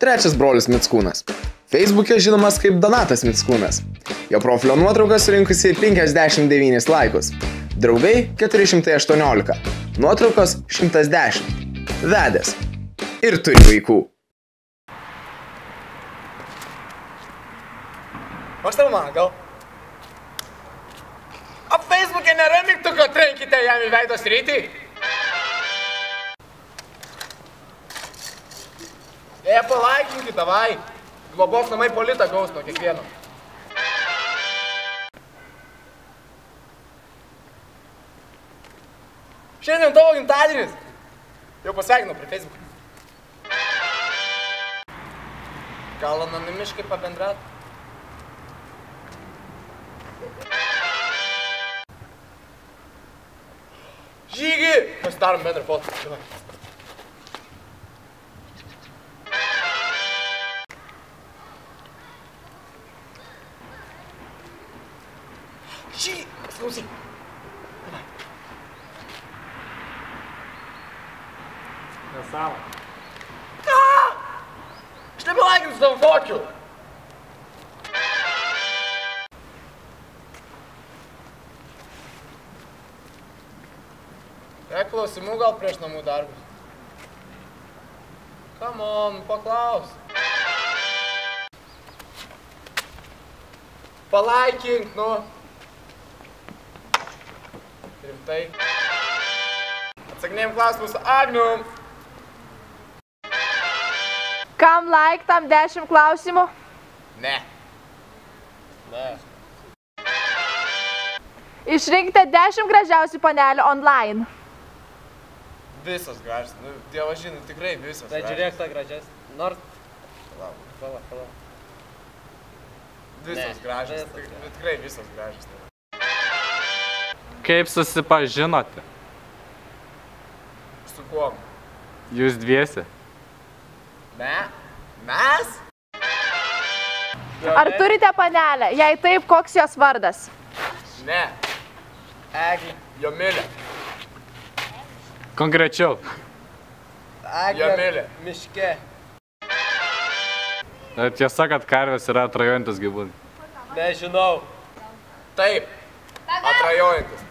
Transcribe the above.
Trečias brolis Mickūnas. Facebook'e žinomas kaip Donatas Mickūnas. Jo profilio nuotraukas surinkusi 59 laikus. Draugai 418. Nuotraukos 110. Vedęs. Ir turi vaikų. Aš tau man, gal? O Facebook'e nėra mygtuko trenkite jam į veido sritį? Palaikinkit, davai. Globos namai politą gaus nuo kiekvieno. Šiandien tavo gimtadienis. Jau pasveikinau prie Facebook'o. Gal anonimiškai pabendrat? Žygi! Pasidarom bendrą fotą. Žygi! Pasiklausyk. Nesavo. Ką? Aš nebelaikinsiu tavo fokių. Klausimų gal prieš namų darbus? Come on, paklaus. Palaikink, nu. Rimtai. Atsakinėjim klausimus Agnium. Kam like tam 10 klausimų? Ne. Ne. Išrinkite 10 gražiausių panelių online. Visos gražios, nu, Dievas žino, tikrai visos gražios. Tai žiūrėk tą gražias. Nors... Pala. Visos gražios, tikrai visos gražios. Kaip susipažinote? Su kuom? Jūs dviesi? Ne? Mes? Ar turite panelę? Jei taip, koks jos vardas? Ne. Eglė. Jomilė. Konkrečiau. Jomilė. Miške. Tiesa, kad karvės yra atrajojantis gyvūnai. Nežinau. Taip. Atrajojantis.